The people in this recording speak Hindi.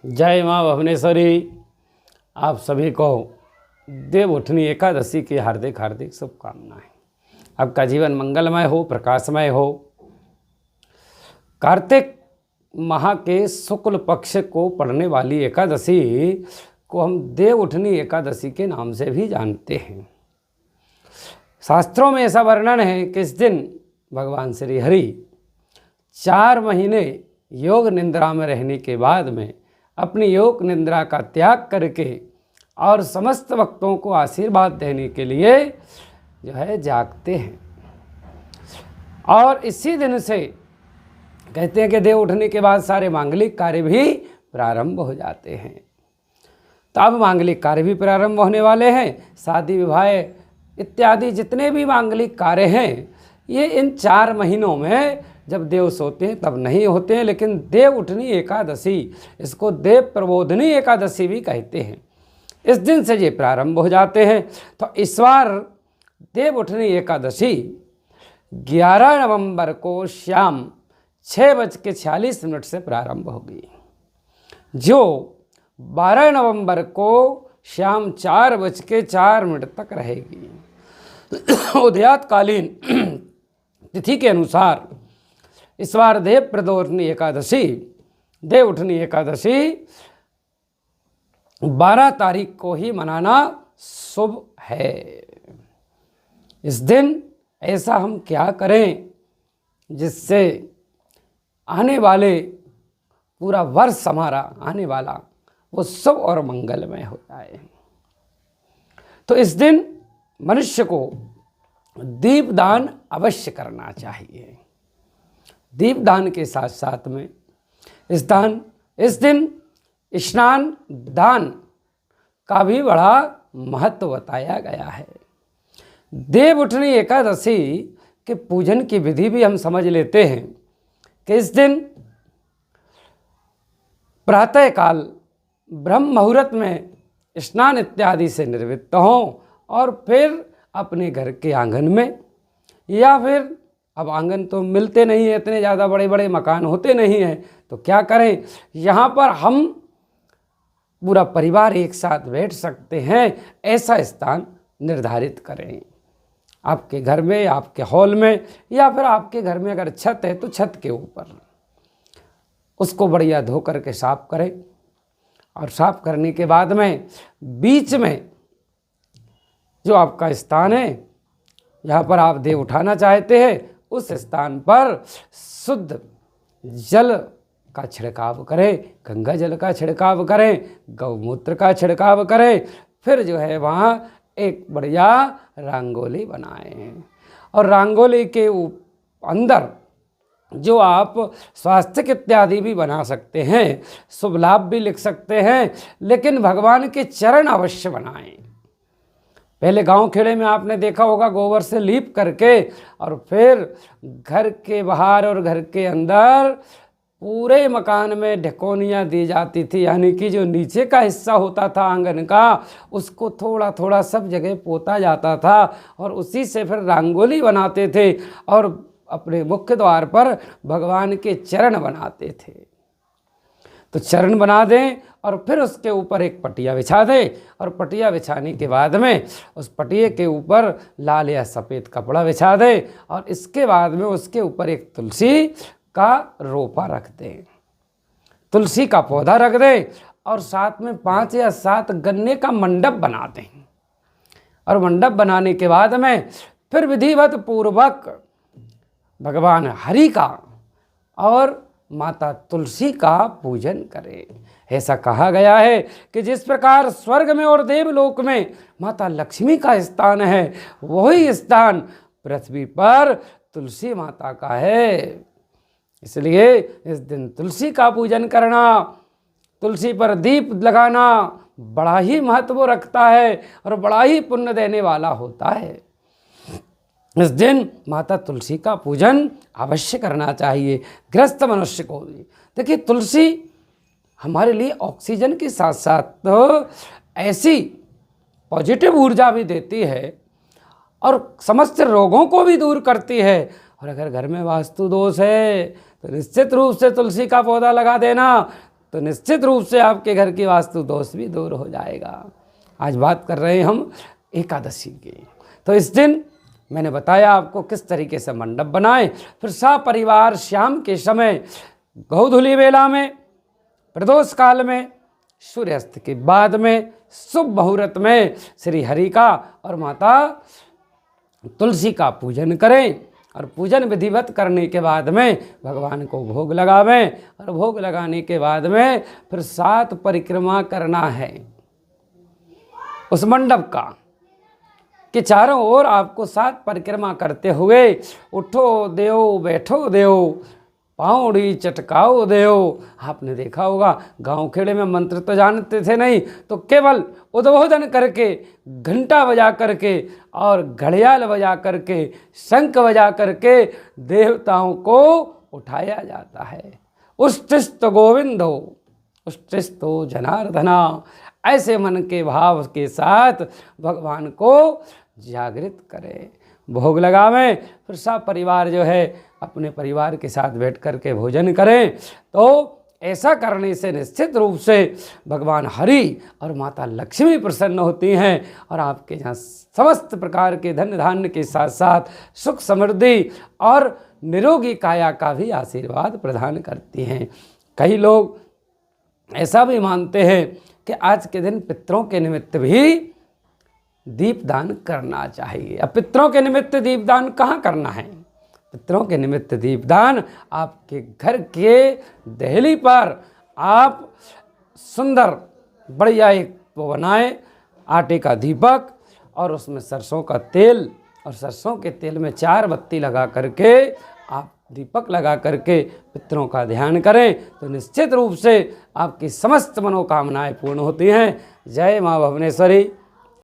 जय माँ भुवनेश्वरी। आप सभी को देवउठनी एकादशी की हार्दिक हार्दिक शुभकामनाएं। आपका जीवन मंगलमय हो, प्रकाशमय हो। कार्तिक माह के शुक्ल पक्ष को पड़ने वाली एकादशी को हम देवउठनी एकादशी के नाम से भी जानते हैं। शास्त्रों में ऐसा वर्णन है कि इस दिन भगवान श्री हरि 4 महीने योग निद्रा में रहने के बाद में अपनी योग निद्रा का त्याग करके और समस्त भक्तों को आशीर्वाद देने के लिए जो है जागते हैं। और इसी दिन से कहते हैं कि देव उठने के बाद सारे मांगलिक कार्य भी प्रारंभ हो जाते हैं। तो अब मांगलिक कार्य भी प्रारंभ होने वाले हैं। शादी विवाह इत्यादि जितने भी मांगलिक कार्य हैं ये इन 4 महीनों में जब देव सोते हैं तब नहीं होते हैं। लेकिन देव उठनी एकादशी, इसको देव प्रबोधनी एकादशी भी कहते हैं, इस दिन से ये प्रारंभ हो जाते हैं। तो इस बार देव उठनी एकादशी 11 नवंबर को शाम 6:46 से प्रारंभ होगी, जो 12 नवंबर को शाम 4:04 तक रहेगी। उदयातकालीन तिथि के अनुसार इस बार देव प्रबोधनी एकादशी, देव उठनी एकादशी 12 तारीख को ही मनाना शुभ है। इस दिन ऐसा हम क्या करें जिससे आने वाले पूरा वर्ष हमारा आने वाला वो शुभ और मंगलमय हो जाए। तो इस दिन मनुष्य को दीपदान अवश्य करना चाहिए। दीपदान के साथ साथ में इस दिन स्नान दान का भी बड़ा महत्व बताया गया है। देव उठनी एकादशी के पूजन की विधि भी हम समझ लेते हैं कि इस दिन प्रातःकाल ब्रह्म मुहूर्त में स्नान इत्यादि से निवृत्त हों और फिर अपने घर के आंगन में, या फिर अब आंगन तो मिलते नहीं है, इतने ज़्यादा बड़े बड़े मकान होते नहीं हैं, तो क्या करें, यहाँ पर हम पूरा परिवार एक साथ बैठ सकते हैं, ऐसा स्थान निर्धारित करें। आपके घर में, आपके हॉल में, या फिर आपके घर में अगर छत है तो छत के ऊपर उसको बढ़िया धो करके साफ करें। और साफ करने के बाद में बीच में जो आपका स्थान है, यहाँ पर आप देव उठाना चाहते हैं, उस स्थान पर शुद्ध जल का छिड़काव करें, गंगा जल का छिड़काव करें, गौमूत्र का छिड़काव करें। फिर जो है वहाँ एक बढ़िया रंगोली बनाएं और रंगोली के अंदर जो आप स्वास्थ्य इत्यादि भी बना सकते हैं, शुभ लाभ भी लिख सकते हैं, लेकिन भगवान के चरण अवश्य बनाएं। पहले गांव खेड़े में आपने देखा होगा गोबर से लीप करके और फिर घर के बाहर और घर के अंदर पूरे मकान में ढकोनियाँ दी जाती थी, यानी कि जो नीचे का हिस्सा होता था आंगन का, उसको थोड़ा थोड़ा सब जगह पोता जाता था और उसी से फिर रंगोली बनाते थे और अपने मुख्य द्वार पर भगवान के चरण बनाते थे। तो चरण बना दें और फिर उसके ऊपर एक पटिया बिछा दें और पटिया बिछाने के बाद में उस पटिये के ऊपर लाल या सफ़ेद कपड़ा बिछा दें और इसके बाद में उसके ऊपर एक तुलसी का रोपा रख दें, तुलसी का पौधा रख दें और साथ में 5 या 7 गन्ने का मंडप बना दें। और मंडप बनाने के बाद में फिर विधिवत पूर्वक भगवान हरि का और माता तुलसी का पूजन करें। ऐसा कहा गया है कि जिस प्रकार स्वर्ग में और देवलोक में माता लक्ष्मी का स्थान है, वही स्थान पृथ्वी पर तुलसी माता का है। इसलिए इस दिन तुलसी का पूजन करना, तुलसी पर दीप लगाना बड़ा ही महत्व रखता है और बड़ा ही पुण्य देने वाला होता है। इस दिन माता तुलसी का पूजन अवश्य करना चाहिए गृहस्थ मनुष्य को भी। देखिए, तुलसी हमारे लिए ऑक्सीजन के साथ साथ तो ऐसी पॉजिटिव ऊर्जा भी देती है और समस्त रोगों को भी दूर करती है। और अगर घर में वास्तु दोष है तो निश्चित रूप से तुलसी का पौधा लगा देना, तो निश्चित रूप से आपके घर की वास्तु दोष भी दूर हो जाएगा। आज बात कर रहे हैं हम एकादशी की। तो इस दिन मैंने बताया आपको किस तरीके से मंडप बनाएं, फिर सपरिवार शाम के समय गौधुली वेला में, प्रदोष काल में, सूर्यास्त के बाद में, शुभ मुहूर्त में श्री हरि का और माता तुलसी का पूजन करें और पूजन विधिवत करने के बाद में भगवान को भोग लगावें और भोग लगाने के बाद में फिर 7 परिक्रमा करना है उस मंडप का, कि चारों ओर आपको 7 परिक्रमा करते हुए उठो देव बैठो देव पाउड़ी चटकाओ देव। आपने देखा होगा गांव खेड़े में मंत्र तो जानते थे नहीं, तो केवल उद्बोधन करके, घंटा बजा करके और घड़ियाल बजा करके, शंख बजा करके देवताओं को उठाया जाता है। उष्टिस्त गोविंदो उष्टिस्तो जनार्दना, ऐसे मन के भाव के साथ भगवान को जागृत करें, भोग लगावें, फिर सब परिवार जो है अपने परिवार के साथ बैठ कर के भोजन करें। तो ऐसा करने से निश्चित रूप से भगवान हरि और माता लक्ष्मी प्रसन्न होती हैं और आपके यहाँ समस्त प्रकार के धन धान्य के साथ साथ सुख समृद्धि और निरोगी काया का भी आशीर्वाद प्रदान करती हैं। कई लोग ऐसा भी मानते हैं कि आज के दिन पितरों के निमित्त भी दीपदान करना चाहिए। अब पितरों के निमित्त दीपदान कहाँ करना है? पितरों के निमित्त दीपदान आपके घर के देहली पर आप सुंदर बढ़िया एक वो बनाएं, आटे का दीपक और उसमें सरसों का तेल, और सरसों के तेल में 4 बत्ती लगा करके आप दीपक लगा करके पितरों का ध्यान करें, तो निश्चित रूप से आपकी समस्त मनोकामनाएं पूर्ण होती हैं। जय माँ भुवनेश्वरी।